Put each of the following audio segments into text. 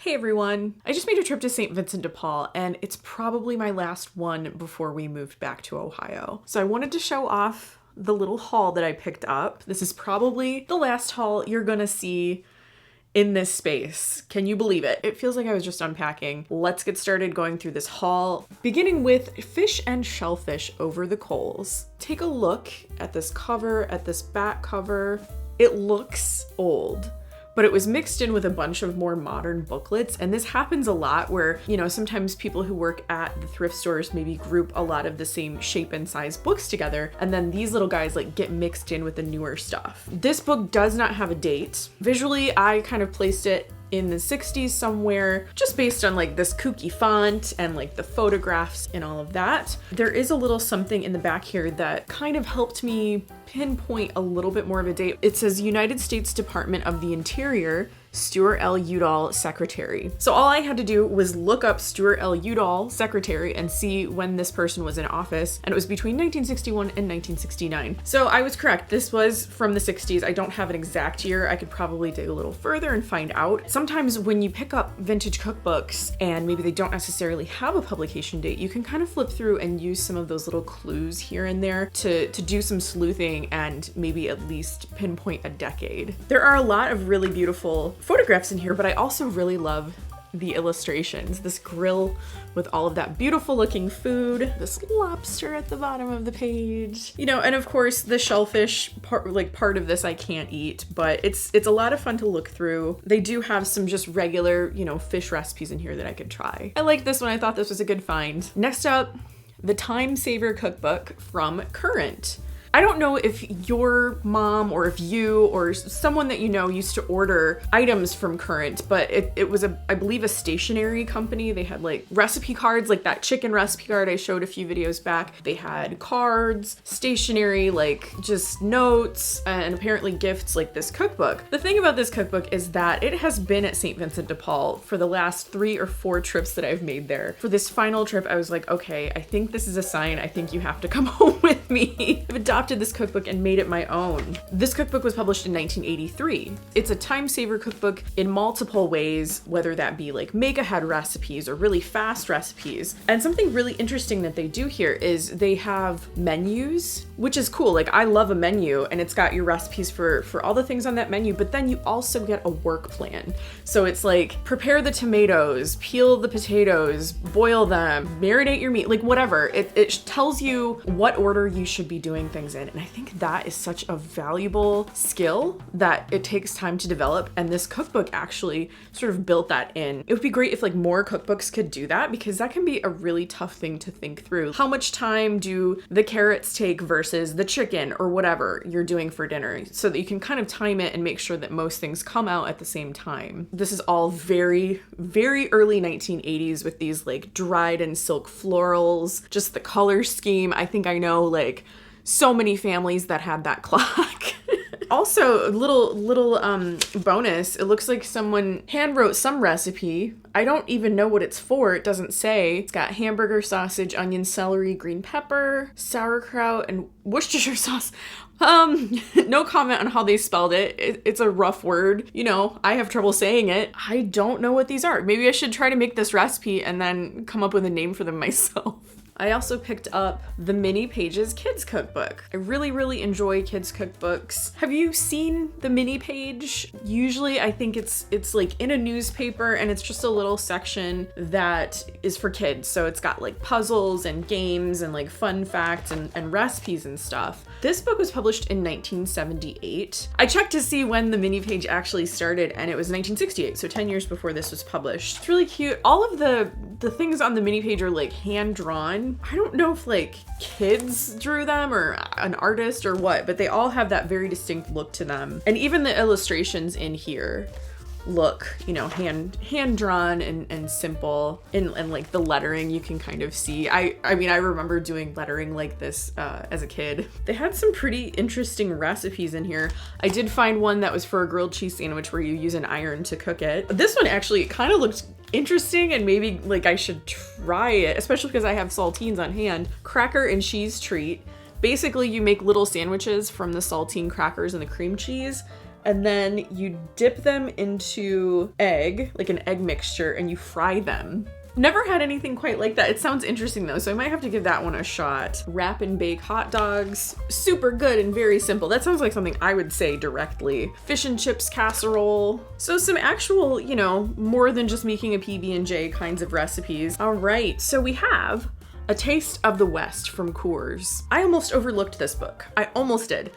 Hey everyone! I just made a trip to St. Vincent de Paul, and it's probably my last one before we moved back to Ohio. So I wanted to show off the little haul that I picked up. This is probably the last haul you're gonna see in this space. Can you believe it? It feels like I was just unpacking. Let's get started going through this haul, beginning with fish and shellfish over the coals. Take a look at this cover, at this back cover. It looks old, but it was mixed in with a bunch of more modern booklets. And this happens a lot where, sometimes people who work at the thrift stores maybe group a lot of the same shape and size books together. And then these little guys get mixed in with the newer stuff. This book does not have a date. Visually, I kind of placed it in the 60s somewhere, just based on this kooky font and the photographs and all of that. There is a little something in the back here that kind of helped me pinpoint a little bit more of a date. It says United States Department of the Interior, Stuart L. Udall, Secretary. So all I had to do was look up Stuart L. Udall, Secretary, and see when this person was in office, and it was between 1961 and 1969. So I was correct. This was from the 60s. I don't have an exact year. I could probably dig a little further and find out. Sometimes when you pick up vintage cookbooks and maybe they don't necessarily have a publication date, you can kind of flip through and use some of those little clues here and there to do some sleuthing and maybe at least pinpoint a decade. There are a lot of really beautiful photographs in here, but I also really love the illustrations. This grill with all of that beautiful looking food, this lobster at the bottom of the page, and of course the shellfish part of this I can't eat, but it's a lot of fun to look through. They do have some just regular, fish recipes in here that I could try. I like this one. I thought this was a good find. Next up, the Time Saver Cookbook from Current. I don't know if your mom or if you or someone that you know used to order items from Current, but it was I believe a stationery company. They had recipe cards, like that chicken recipe card I showed a few videos back. They had cards, stationery, just notes, and apparently gifts like this cookbook. The thing about this cookbook is that it has been at St. Vincent de Paul for the last 3 or 4 trips that I've made there. For this final trip, I was like, okay, I think this is a sign. I think you have to come home with me. I've adopted this cookbook and made it my own. This cookbook was published in 1983. It's a time saver cookbook in multiple ways, whether that be make ahead recipes or really fast recipes. And something really interesting that they do here is they have menus, which is cool. I love a menu and it's got your recipes for all the things on that menu, but then you also get a work plan. So it's prepare the tomatoes, peel the potatoes, boil them, marinate your meat, whatever. It tells you what order you should be doing things in. And I think that is such a valuable skill that it takes time to develop. And this cookbook actually sort of built that in. It would be great if more cookbooks could do that, because that can be a really tough thing to think through. How much time do the carrots take versus the chicken or whatever you're doing for dinner, so that you can kind of time it and make sure that most things come out at the same time. This is all very, very early 1980s with these dried and silk florals, just the color scheme. I think I know so many families that had that clock. Also, little bonus, it looks like someone hand wrote some recipe. I don't even know what it's for. It doesn't say. It's got hamburger sausage, onion, celery, green pepper, sauerkraut, and Worcestershire sauce. No comment on how they spelled it. It's a rough word. I have trouble saying it. I don't know what these are. Maybe I should try to make this recipe and then come up with a name for them myself. I also picked up the Mini Pages Kids Cookbook. I really, really enjoy kids cookbooks. Have you seen the Mini Page? Usually I think it's in a newspaper, and it's just a little section that is for kids. So it's got puzzles and games and fun facts and recipes and stuff. This book was published in 1978. I checked to see when the Mini Page actually started, and it was 1968, so 10 years before this was published. It's really cute. All of the things on the Mini Page are hand drawn. I don't know if kids drew them or an artist or what, but they all have that very distinct look to them. And even the illustrations in here look, hand drawn and simple, and the lettering you can kind of see. I mean, I remember doing lettering like this as a kid. They had some pretty interesting recipes in here. I did find one that was for a grilled cheese sandwich where you use an iron to cook it. This one actually kind of looked interesting, and maybe I should try it, especially because I have saltines on hand. Cracker and cheese treat. Basically, you make little sandwiches from the saltine crackers and the cream cheese, And then you dip them into egg, like an egg mixture, and you fry them. Never had anything quite like that. It sounds interesting though, so I might have to give that one a shot. Wrap and bake hot dogs. Super good and very simple. That sounds like something I would say directly. Fish and chips casserole. So some actual, you know, more than just making a PB&J kinds of recipes. All right, so we have A Taste of the West from Coors. I almost overlooked this book. I almost did.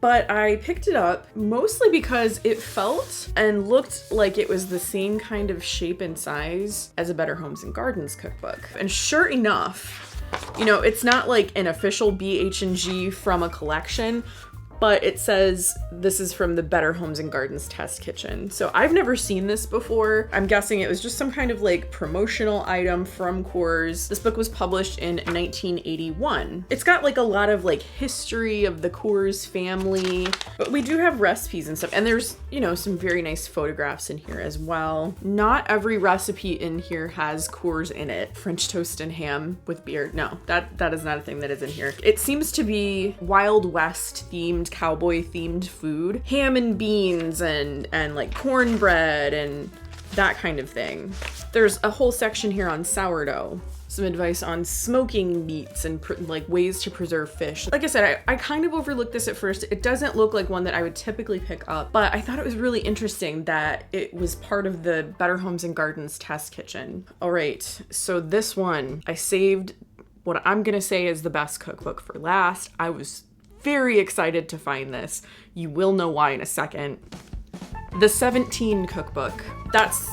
But I picked it up mostly because it felt and looked like it was the same kind of shape and size as a Better Homes and Gardens cookbook. And sure enough, you know, it's not like an official BH&G from a collection, but it says this is from the Better Homes and Gardens test kitchen. So I've never seen this before. I'm guessing it was just some kind of like promotional item from Coors. This book was published in 1981. It's got like a lot of like history of the Coors family, but we do have recipes and stuff. And there's, you know, some very nice photographs in here as well. Not every recipe in here has Coors in it. French toast and ham with beer. No, that is not a thing that is in here. It seems to be Wild West themed, cowboy themed food, ham and beans and like cornbread and that kind of thing. There's a whole section here on sourdough, some advice on smoking meats and like ways to preserve fish. Like I said, I kind of overlooked this at first. It doesn't look like one that I would typically pick up, but I thought it was really interesting that it was part of the Better Homes and Gardens test kitchen. All right, so this one, I saved what I'm gonna say is the best cookbook for last. I was very excited to find this. You will know why in a second. The 17 cookbook. That's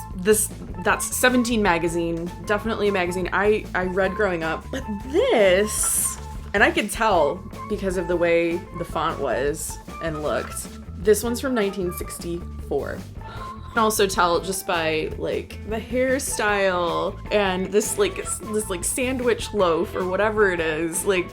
17 magazine. Definitely a magazine I read growing up. But this, and I could tell because of the way the font was and looked. This one's from 1964. I can also tell just by like the hairstyle and this sandwich loaf or whatever it is. Like,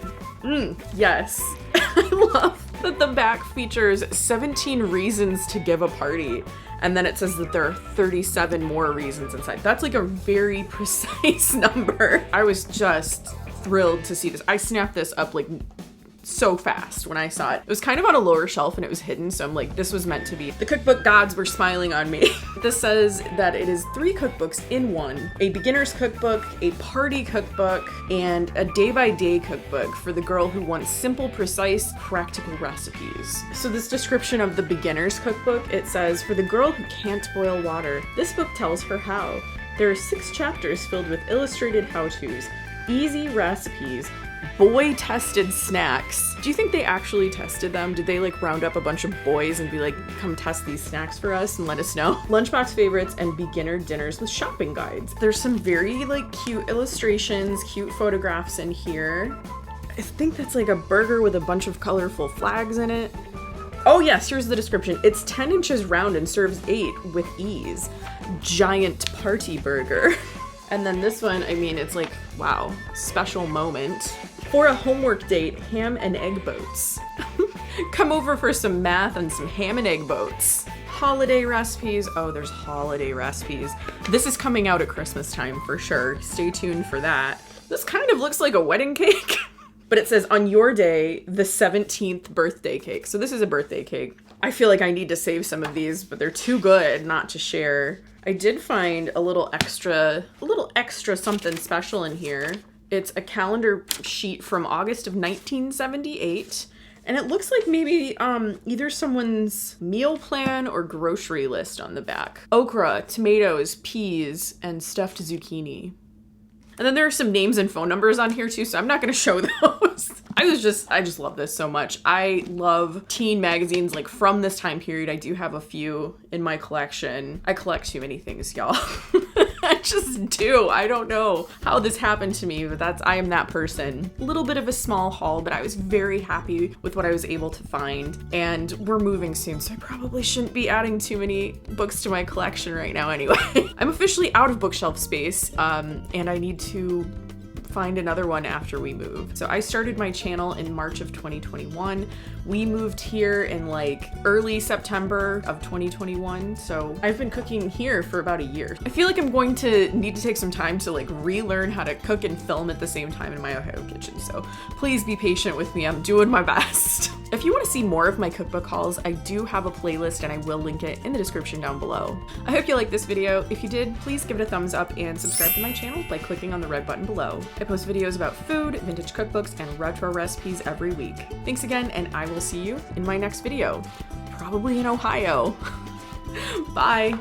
yes. I love that the back features 17 reasons to give a party. And then it says that there are 37 more reasons inside. That's like a very precise number. I was just thrilled to see this. I snapped this up like so fast when I saw it. It was kind of on a lower shelf and it was hidden, so I'm like, this was meant to be. The cookbook gods were smiling on me. This says that it is 3 cookbooks in one: a beginner's cookbook, a party cookbook, and a day-by-day cookbook for the girl who wants simple, precise, practical recipes. So this description of the beginner's cookbook, it says, for the girl who can't boil water, this book tells her how. There are 6 chapters filled with illustrated how-tos, easy recipes, boy-tested snacks. Do you think they actually tested them? Did they like round up a bunch of boys and be like, come test these snacks for us and let us know? Lunchbox favorites and beginner dinners with shopping guides. There's some very like cute illustrations, cute photographs in here. I think that's like a burger with a bunch of colorful flags in it. Oh yes, here's the description. It's 10 inches round and serves 8 with ease. Giant party burger. And then this one, I mean, it's like, wow, special moment. For a homework date, ham and egg boats. Come over for some math and some ham and egg boats. Holiday recipes. Oh, there's holiday recipes. This is coming out at Christmas time for sure. Stay tuned for that. This kind of looks like a wedding cake. But it says, on your day, the 17th birthday cake. So this is a birthday cake. I feel like I need to save some of these, but they're too good not to share. I did find a little extra something special in here. It's a calendar sheet from August of 1978. And it looks like maybe either someone's meal plan or grocery list on the back. Okra, tomatoes, peas, and stuffed zucchini. And then there are some names and phone numbers on here too, so I'm not gonna show those. I just love this so much. I love teen magazines like from this time period. I do have a few in my collection. I collect too many things, y'all. I just do. I don't know how this happened to me, but I am that person. A little bit of a small haul, but I was very happy with what I was able to find. And we're moving soon, so I probably shouldn't be adding too many books to my collection right now anyway. I'm officially out of bookshelf space, and I need to find another one after we move. So I started my channel in March of 2021. We moved here in like early September of 2021. So I've been cooking here for about a year. I feel like I'm going to need to take some time to like relearn how to cook and film at the same time in my Ohio kitchen. So please be patient with me. I'm doing my best. If you want to see more of my cookbook hauls, I do have a playlist and I will link it in the description down below. I hope you liked this video. If you did, please give it a thumbs up and subscribe to my channel by clicking on the red button below. I post videos about food, vintage cookbooks, and retro recipes every week. Thanks again, and I will see you in my next video. Probably in Ohio. Bye.